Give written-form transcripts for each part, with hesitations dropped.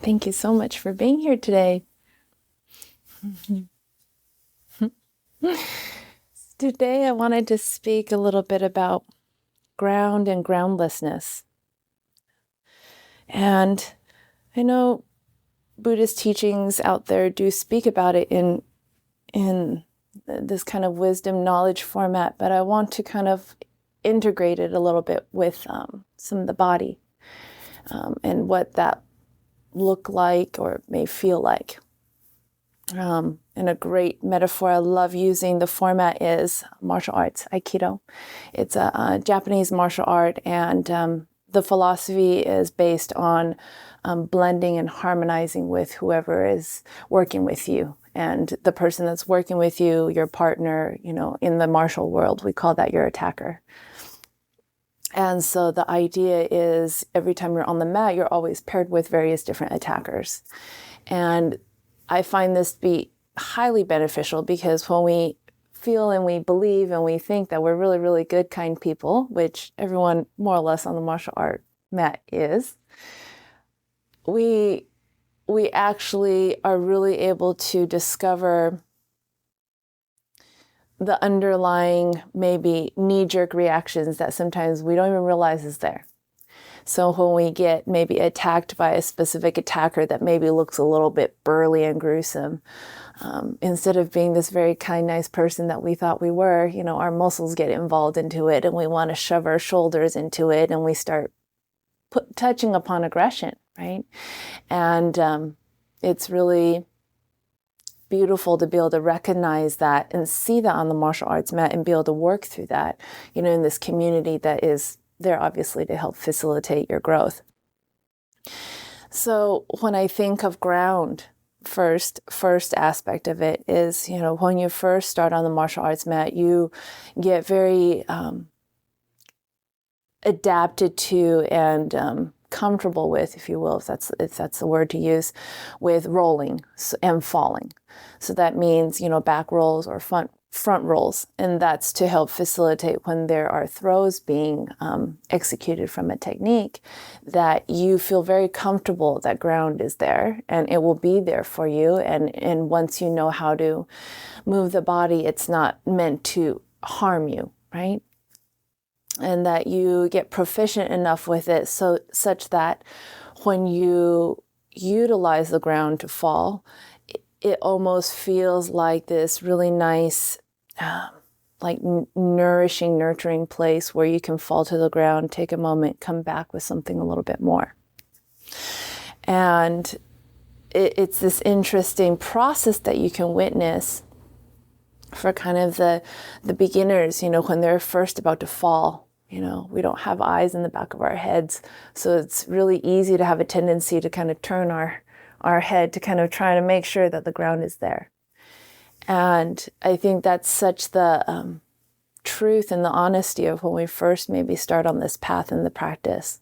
Thank you so much for being here today. Today, I wanted to speak a little bit about ground and groundlessness. And I know Buddhist teachings out there do speak about it in this kind of wisdom knowledge format, but I want to kind of integrate it a little bit with some of the body and what that look like or may feel like. And a great metaphor I love using the format is martial arts, Aikido. It's a Japanese martial art, and the philosophy is based on blending and harmonizing with whoever is working with you. And the person that's working with you, your partner, in the martial world, we call that your attacker. And so the idea is every time you're on the mat, you're always paired with various different attackers. And I find this to be highly beneficial because when we feel and we believe and we think that we're really, really good, kind people, which everyone more or less on the martial art mat is, we actually are really able to discover the underlying maybe knee-jerk reactions that sometimes we don't even realize is there. So when we get maybe attacked by a specific attacker that maybe looks a little bit burly and gruesome, instead of being this very kind, nice person that we thought we were, our muscles get involved into it and we want to shove our shoulders into it and we start touching upon aggression, right? And it's really beautiful to be able to recognize that and see that on the martial arts mat and be able to work through that, in this community that is there obviously to help facilitate your growth. So when I think of ground, first aspect of it is, when you first start on the martial arts mat, you get very adapted to and comfortable with, if you will, if that's the word to use, with rolling and falling. So that means, back rolls or front rolls, and that's to help facilitate when there are throws being executed from a technique, that you feel very comfortable that ground is there and it will be there for you. And once you know how to move the body, it's not meant to harm you, right? And that you get proficient enough with it such that when you utilize the ground to fall, it almost feels like this really nice, nourishing, nurturing place where you can fall to the ground, take a moment, come back with something a little bit more. And it's this interesting process that you can witness for kind of the beginners, when they're first about to fall. We don't have eyes in the back of our heads, so it's really easy to have a tendency to kind of turn our head to kind of try to make sure that the ground is there. And I think that's such the truth and the honesty of when we first maybe start on this path in the practice.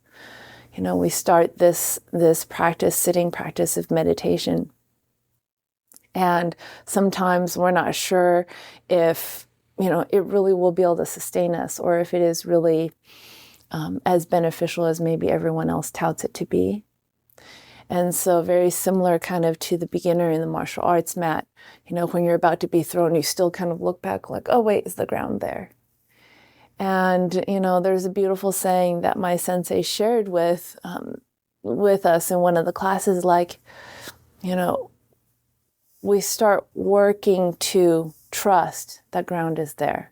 We start this sitting practice of meditation. And sometimes we're not sure if, it really will be able to sustain us, or if it is really as beneficial as maybe everyone else touts it to be. And so very similar kind of to the beginner in the martial arts mat, when you're about to be thrown, you still kind of look back like, oh, wait, is the ground there? And, there's a beautiful saying that my sensei shared with us in one of the classes, like, we start working to trust that ground is there.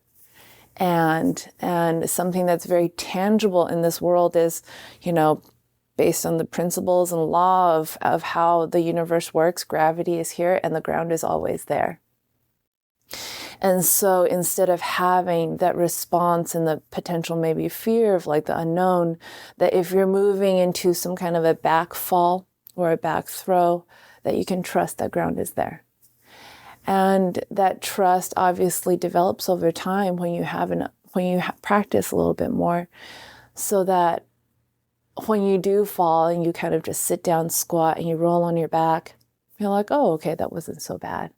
And something that's very tangible in this world is, based on the principles and law of how the universe works, gravity is here and the ground is always there. And so instead of having that response and the potential maybe fear of like the unknown, that if you're moving into some kind of a back fall or a back throw, that you can trust that ground is there. And that trust obviously develops over time when you practice a little bit more, so that when you do fall and you kind of just sit down, squat, and you roll on your back, you're like, oh, okay, that wasn't so bad.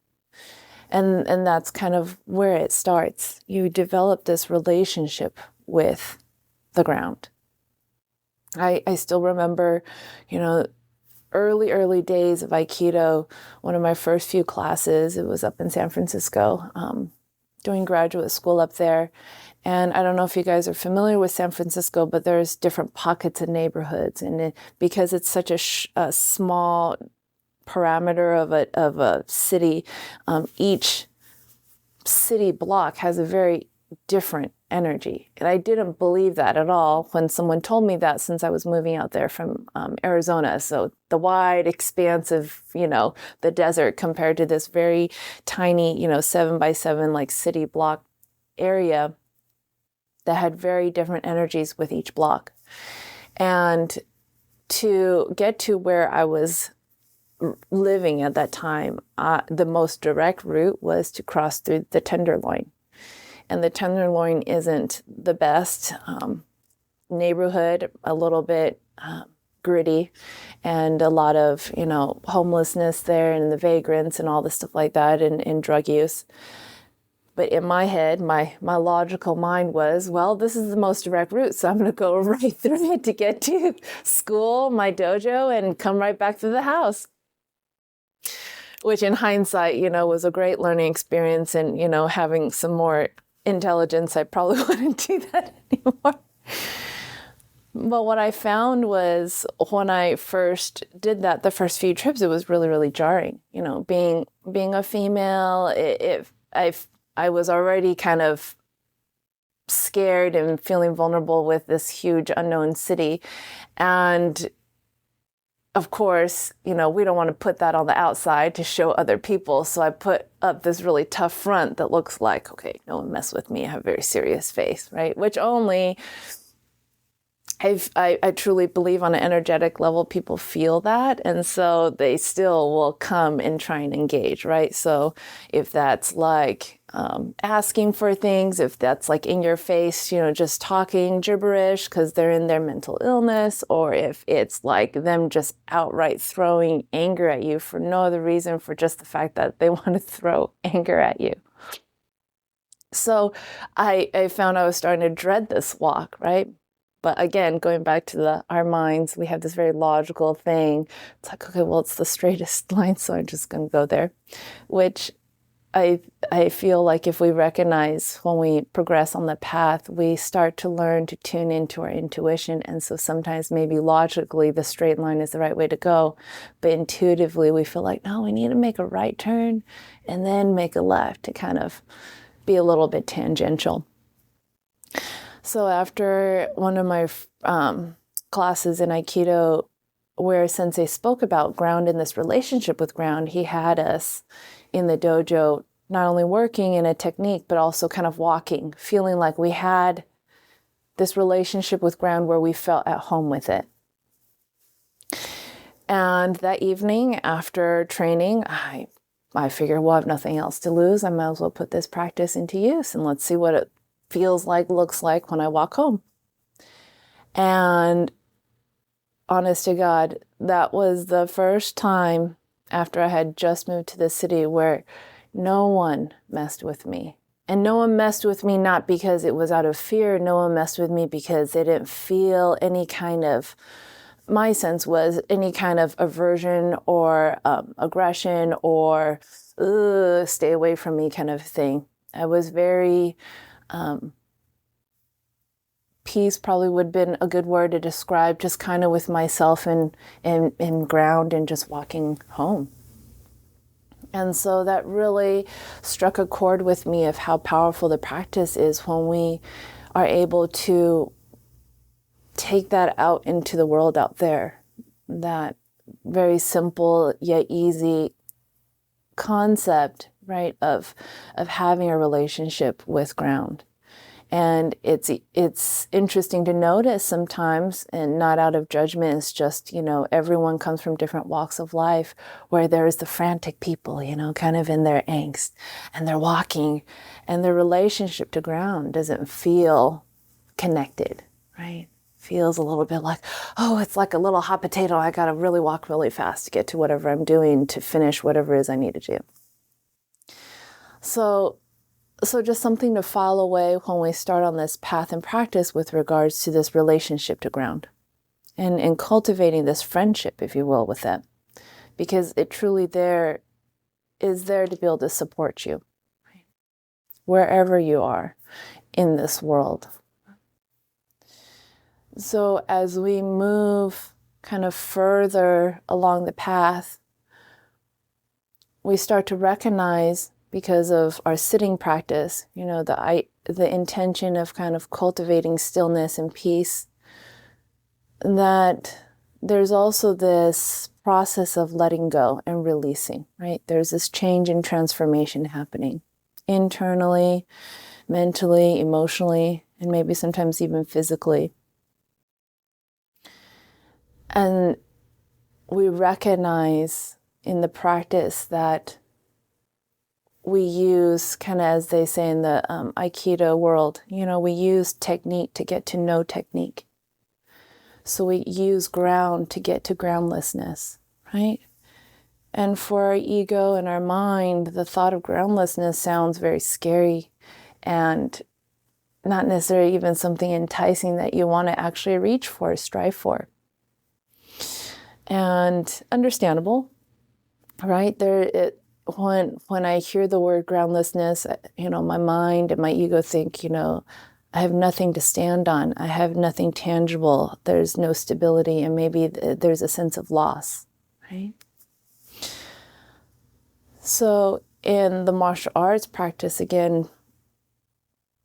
And that's kind of where it starts. You develop this relationship with the ground. I still remember, early days of Aikido, one of my first few classes, it was up in San Francisco, doing graduate school up there. And I don't know if you guys are familiar with San Francisco, but there's different pockets and neighborhoods. And because it's such a small parameter of a city, each city block has a very different energy. And I didn't believe that at all when someone told me that, since I was moving out there from Arizona. So the wide expanse of, the desert compared to this very tiny, 7x7 like city block area that had very different energies with each block. And to get to where I was living at that time, the most direct route was to cross through the Tenderloin. And the Tenderloin isn't the best neighborhood, a little bit gritty, and a lot of, homelessness there, and the vagrants and all the stuff like that, and drug use. But in my head, my logical mind was, well, this is the most direct route, so I'm going to go right through it to get to school, my dojo, and come right back to the house. Which in hindsight, was a great learning experience, and, having some more intelligence, I probably wouldn't do that anymore. But what I found was, when I first did that, the first few trips, it was really, really jarring. Being a female, I was already kind of scared and feeling vulnerable with this huge unknown city. And of course, we don't want to put that on the outside to show other people. So I put up this really tough front that looks like, okay, no one mess with me. I have a very serious face, right? Which only, I truly believe on an energetic level, people feel that. And so they still will come and try and engage, right? So if that's like asking for things, if that's like in your face, just talking gibberish because they're in their mental illness, or if it's like them just outright throwing anger at you for no other reason, for just the fact that they want to throw anger at you. So I found I was starting to dread this walk, right? But again, going back to our minds, we have this very logical thing. It's like, okay, well, it's the straightest line, so I'm just going to go there, which I feel like if we recognize when we progress on the path, we start to learn to tune into our intuition. And so sometimes maybe logically the straight line is the right way to go, but intuitively we feel like, no, we need to make a right turn and then make a left to kind of be a little bit tangential. So after one of my classes in Aikido, where Sensei spoke about ground and this relationship with ground, he had us in the dojo not only working in a technique, but also kind of walking, feeling like we had this relationship with ground where we felt at home with it. And that evening after training, I figured, well, I have nothing else to lose. I might as well put this practice into use, and let's see what it feels like, looks like when I walk home. And honest to God, that was the first time after I had just moved to the city where no one messed with me. And no one messed with me not because it was out of fear. No one messed with me because they didn't feel any kind of, my sense was, any kind of aversion or aggression or stay away from me kind of thing. I was very, peace probably would have been a good word to describe, just kind of with myself and ground and just walking home. And so that really struck a chord with me of how powerful the practice is when we are able to take that out into the world out there. That very simple yet easy concept, right, of having a relationship with ground. And it's interesting to notice sometimes, and not out of judgment, it's just, everyone comes from different walks of life, where there's the frantic people, kind of in their angst, and they're walking, and their relationship to ground doesn't feel connected, right? Feels a little bit like, oh, it's like a little hot potato. I got to really walk really fast to get to whatever I'm doing, to finish whatever it is I need to do. So just something to file away when we start on this path and practice with regards to this relationship to ground. and cultivating this friendship, if you will, with them, because it truly is there to be able to support you wherever you are in this world. So as we move kind of further along the path, we start to recognize, because of our sitting practice, the intention of kind of cultivating stillness and peace, that there's also this process of letting go and releasing, right? There's this change and transformation happening internally, mentally, emotionally, and maybe sometimes even physically. And we recognize in the practice that we use, kind of as they say in the Aikido world, we use technique to get to know technique. So we use ground to get to groundlessness, right? And for our ego and our mind, the thought of groundlessness sounds very scary and not necessarily even something enticing that you want to actually reach for, strive for. And understandable, right? When I hear the word groundlessness, my mind and my ego think, I have nothing to stand on. I have nothing tangible. There's no stability, and maybe there's a sense of loss, right? So in the martial arts practice, again,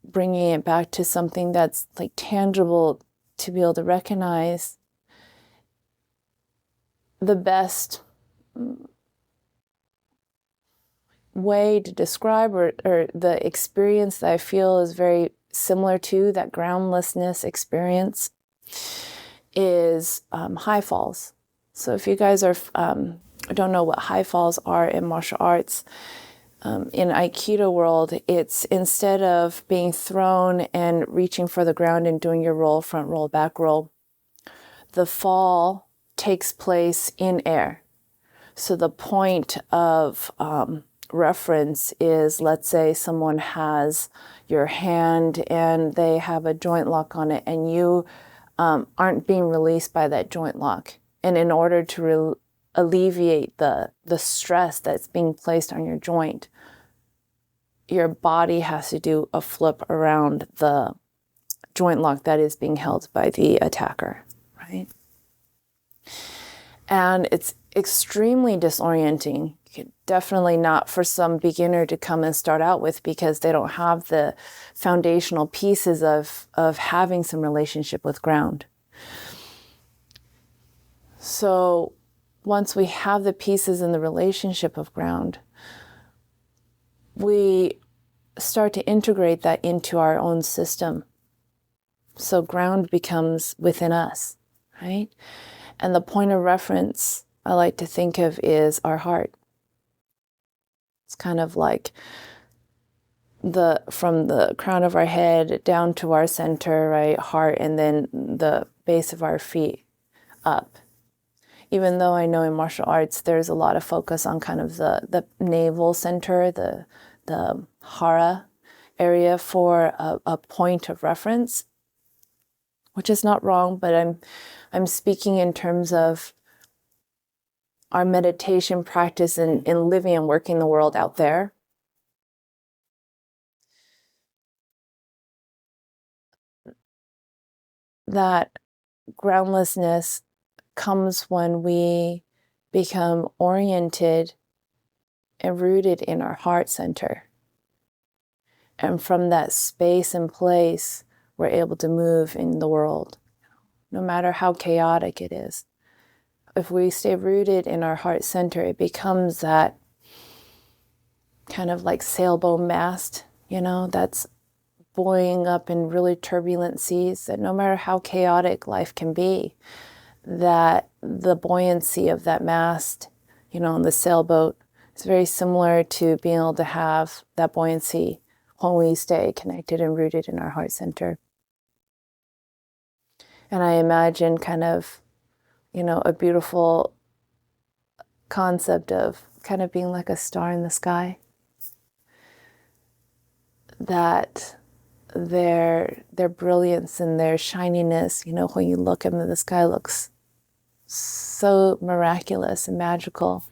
bringing it back to something that's like tangible to be able to recognize, the best way to describe or the experience that I feel is very similar to that groundlessness experience is high falls. So if you guys don't know what high falls are in martial arts, in Aikido world, it's instead of being thrown and reaching for the ground and doing your roll, front roll, back roll, the fall takes place in air. So the point of reference is, let's say someone has your hand and they have a joint lock on it, and you aren't being released by that joint lock. And in order to alleviate the stress that's being placed on your joint, your body has to do a flip around the joint lock that is being held by the attacker, right? And it's extremely disorienting. Definitely not for some beginner to come and start out with, because they don't have the foundational pieces of having some relationship with ground. So once we have the pieces in the relationship of ground, we start to integrate that into our own system. So ground becomes within us, right? And the point of reference I like to think of is our heart. It's kind of like from the crown of our head down to our center, right? Heart, and then the base of our feet up. Even though I know in martial arts there's a lot of focus on kind of the navel center, the hara area for a point of reference, which is not wrong, but I'm speaking in terms of our meditation practice in living and working the world out there. That groundlessness comes when we become oriented and rooted in our heart center. And from that space and place, we're able to move in the world, no matter how chaotic it is. If we stay rooted in our heart center, it becomes that kind of like sailboat mast, that's buoying up in really turbulent seas, that no matter how chaotic life can be, that the buoyancy of that mast, in the sailboat, is very similar to being able to have that buoyancy when we stay connected and rooted in our heart center. And I imagine kind of, a beautiful concept of kind of being like a star in the sky. That their brilliance and their shininess. You know, when you look at them, the sky looks so miraculous and magical.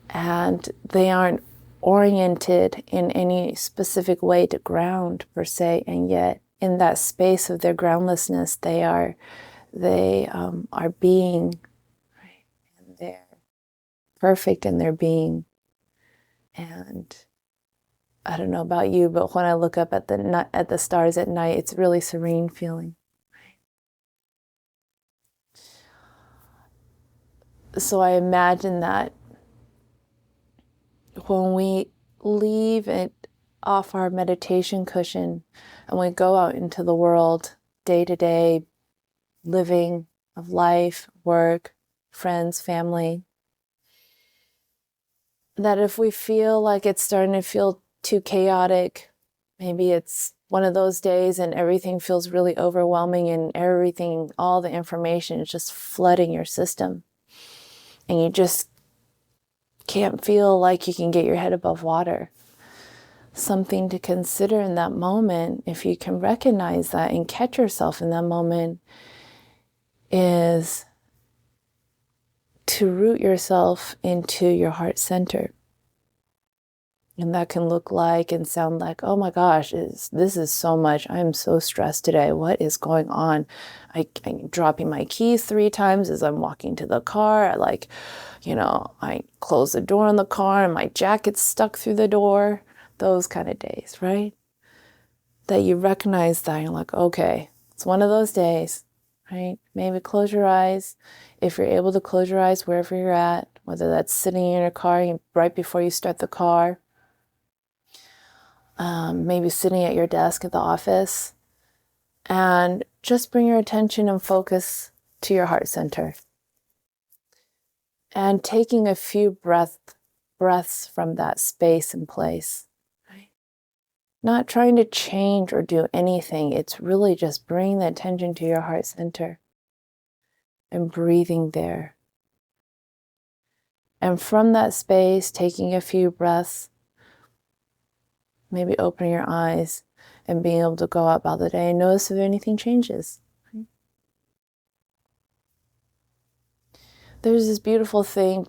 And they aren't oriented in any specific way to ground per se, and yet in that space of their groundlessness, they are being, right? And they're perfect in their being. And I don't know about you, but when I look up at the stars at night, it's really serene feeling. Right? So I imagine that when we leave it off our meditation cushion and we go out into the world, day to day living of life, work, friends, family, that if we feel like it's starting to feel too chaotic, maybe it's one of those days and everything feels really overwhelming and everything, all the information is just flooding your system, and you just can't feel like you can get your head above water. Something to consider in that moment, if you can recognize that and catch yourself in that moment, is to root yourself into your heart center. And that can look like and sound like, oh my gosh, this is so much. I'm so stressed today. What is going on? I'm dropping my keys 3 times as I'm walking to the car. I close the door on the car and my jacket's stuck through the door. Those kind of days, right? That you recognize that you're like, okay, it's one of those days, right? Maybe close your eyes. If you're able to close your eyes wherever you're at, whether that's sitting in your car right before you start the car, maybe sitting at your desk at the office, and just bring your attention and focus to your heart center. And taking a few breaths from that space and place. Right? Not trying to change or do anything. It's really just bringing the attention to your heart center and breathing there. And from that space, taking a few breaths, maybe opening your eyes and being able to go out about the day and notice if anything changes. Right? There's this beautiful thing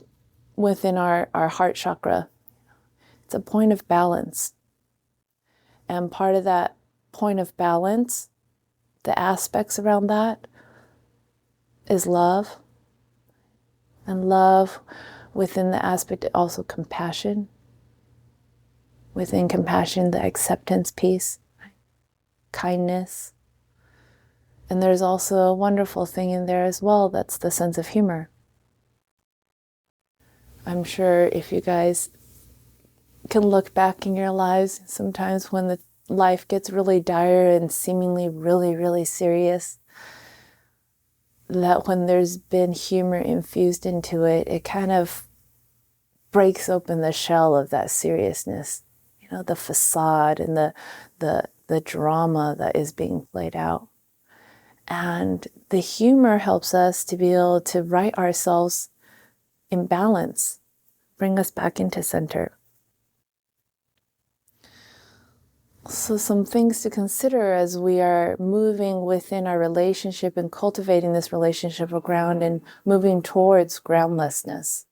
within our heart chakra. It's a point of balance. And part of that point of balance, the aspects around that, is love. And love within the aspect also compassion. Within compassion, the acceptance piece, kindness. And there's also a wonderful thing in there as well, that's the sense of humor. I'm sure if you guys can look back in your lives, sometimes when the life gets really dire and seemingly really, really serious, that when there's been humor infused into it, it kind of breaks open the shell of that seriousness, the facade and the drama that is being played out. And the humor helps us to be able to right ourselves in balance, bring us back into center. So some things to consider as we are moving within our relationship and cultivating this relationship of ground and moving towards groundlessness.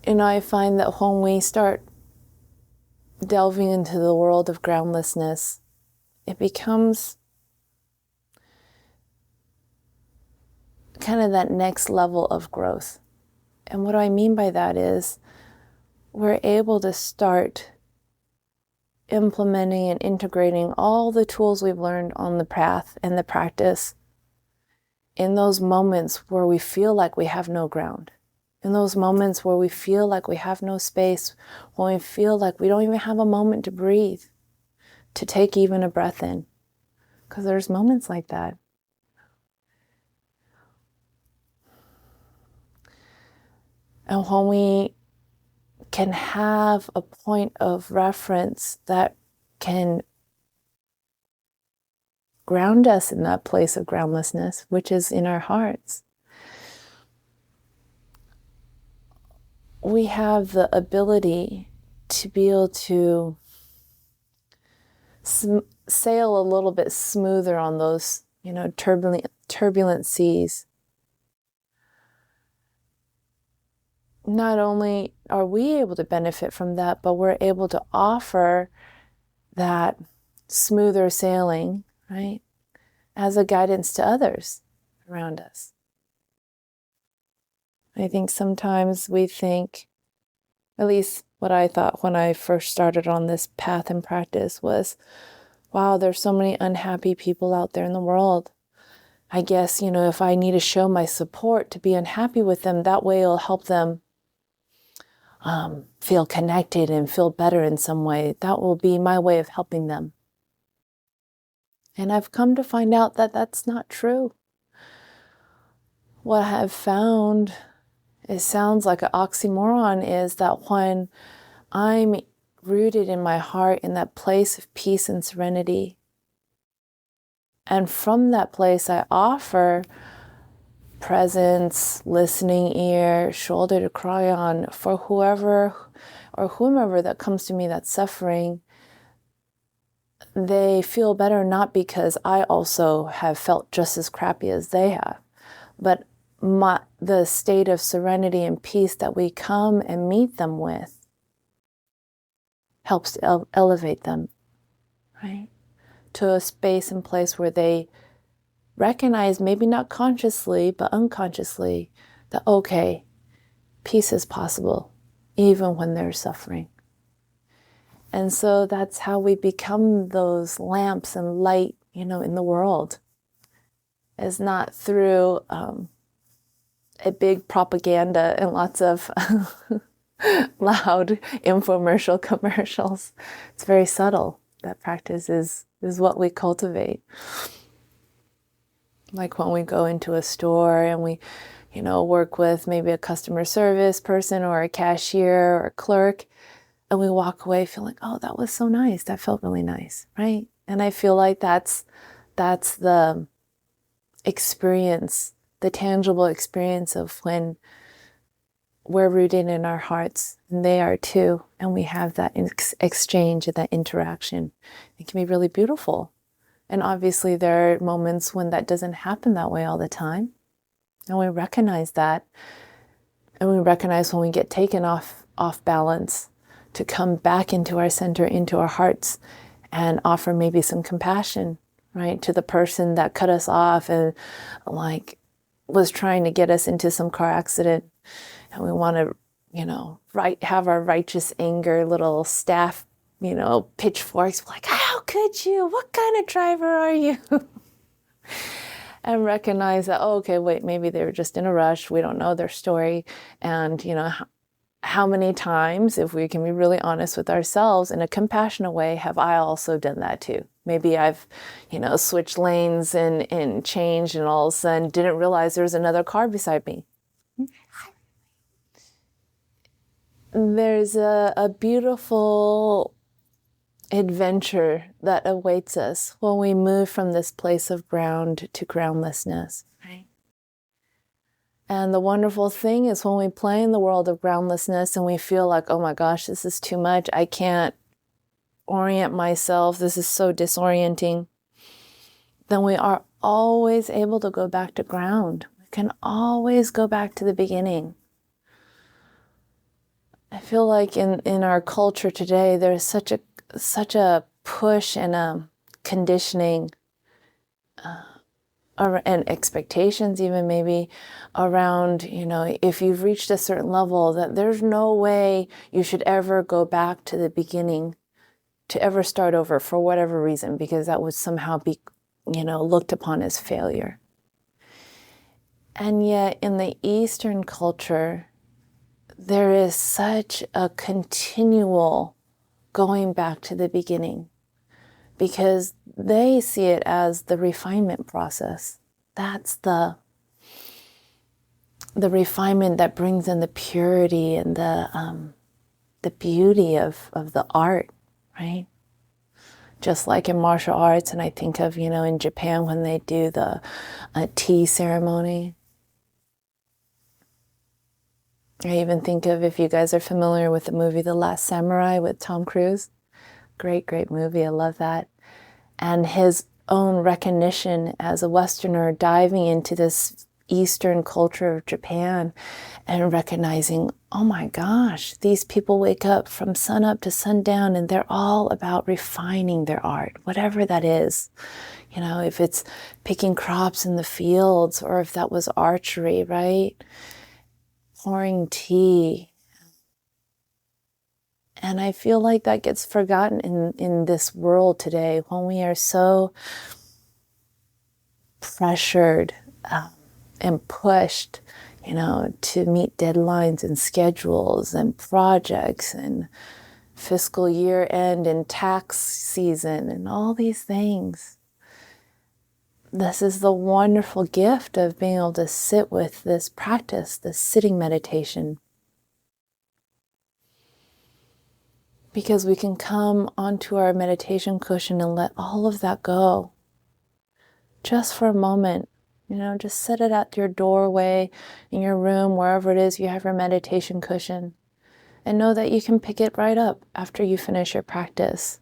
I find that when we start delving into the world of groundlessness, it becomes kind of that next level of growth. And what I mean by that is we're able to start implementing and integrating all the tools we've learned on the path and the practice in those moments where we feel like we have no ground, in those moments where we feel like we have no space, when we feel like we don't even have a moment to breathe, to take even a breath in, because there's moments like that. And when we can have a point of reference that can ground us in that place of groundlessness, which is in our hearts, we have the ability to be able to sail a little bit smoother on those, turbulent seas. Not only are we able to benefit from that, but we're able to offer that smoother sailing, right, as a guidance to others around us. I think sometimes we think, at least what I thought when I first started on this path and practice was, wow, there's so many unhappy people out there in the world. I guess, if I need to show my support to be unhappy with them, that way it'll help them feel connected and feel better in some way. That will be my way of helping them. And I've come to find out that that's not true. What I have found, it sounds like an oxymoron, is that when I'm rooted in my heart in that place of peace and serenity, and from that place I offer presence, listening ear, shoulder to cry on for whoever or whomever that comes to me that's suffering, they feel better, not because I also have felt just as crappy as they have, but the state of serenity and peace that we come and meet them with helps to elevate them, right? To a space and place where they recognize, maybe not consciously, but unconsciously, that, okay, peace is possible, even when they're suffering. And so that's how we become those lamps and light, in the world. Is not through a big propaganda and lots of loud infomercial commercials. It's very subtle. That practice is what we cultivate. Like when we go into a store and we, work with maybe a customer service person or a cashier or a clerk, and we walk away feeling, oh, that was so nice. That felt really nice, right? And I feel like that's the experience, the tangible experience of when we're rooted in our hearts, and they are too, and we have that exchange and that interaction. It can be really beautiful. And obviously there are moments when that doesn't happen that way all the time. And we recognize that. And we recognize when we get taken off balance, to come back into our center, into our hearts, and offer maybe some compassion, right, to the person that cut us off and was trying to get us into some car accident. And we want to, have our righteous anger little staff, pitchforks, like, how could you? What kind of driver are you? And recognize that, oh, okay, wait, maybe they were just in a rush. We don't know their story. And, how many times, if we can be really honest with ourselves in a compassionate way, have I also done that too? Maybe I've, switched lanes and changed, and all of a sudden didn't realize there was another car beside me. There's a beautiful adventure that awaits us when we move from this place of ground to groundlessness, right? And the wonderful thing is when we play in the world of groundlessness and we feel like, oh my gosh, this is too much, I can't orient myself, this is so disorienting, then we are always able to go back to ground. We can always go back to the beginning. I feel like in our culture today, there's such a push and a conditioning and expectations even maybe around, if you've reached a certain level, that there's no way you should ever go back to the beginning, to ever start over for whatever reason, because that would somehow be, looked upon as failure. And yet in the Eastern culture, there is such a continual going back to the beginning, because they see it as the refinement process. That's the refinement that brings in the purity and the beauty of the art, right? Just like in martial arts, and I think of, in Japan when they do the tea ceremony. I even think of, if you guys are familiar with the movie The Last Samurai with Tom Cruise. Great, great movie. I love that. And his own recognition as a Westerner diving into this Eastern culture of Japan and recognizing, oh my gosh, these people wake up from sunup to sundown and they're all about refining their art, whatever that is. You know, if it's picking crops in the fields or if that was archery, right? Pouring tea. And I feel like that gets forgotten in this world today when we are so pressured and pushed, you know, to meet deadlines and schedules and projects and fiscal year end and tax season and all these things. This is the wonderful gift of being able to sit with this practice, this sitting meditation. Because we can come onto our meditation cushion and let all of that go. Just for a moment, you know, just set it at your doorway, in your room, wherever it is you have your meditation cushion. And know that you can pick it right up after you finish your practice.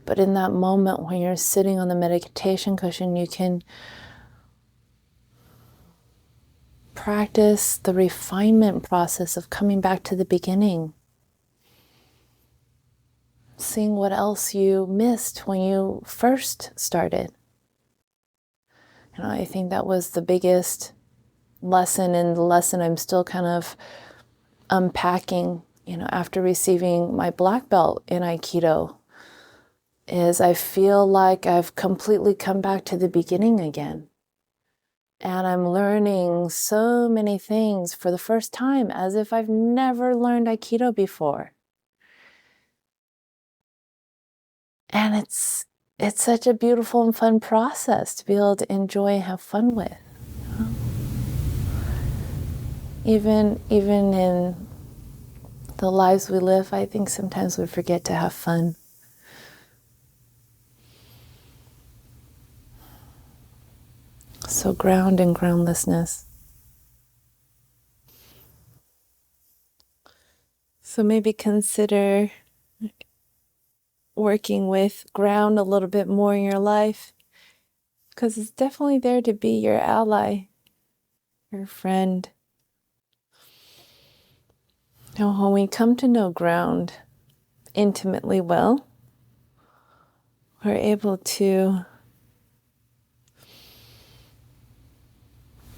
But in that moment when you're sitting on the meditation cushion, you can practice the refinement process of coming back to the beginning. Seeing what else you missed when you first started. You know, I think that was the biggest lesson, and the lesson I'm still kind of unpacking, you know, after receiving my black belt in Aikido, is I feel like I've completely come back to the beginning again. And I'm learning so many things for the first time as if I've never learned Aikido before. And it's such a beautiful and fun process to be able to enjoy and have fun with. Even in the lives we live, I think sometimes we forget to have fun. So ground and groundlessness. So maybe consider working with ground a little bit more in your life, because it's definitely there to be your ally, your friend. Now, when we come to know ground intimately well, we're able to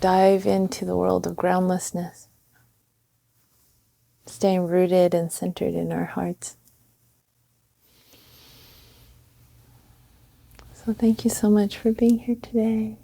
dive into the world of groundlessness, staying rooted and centered in our hearts. So thank you so much for being here today.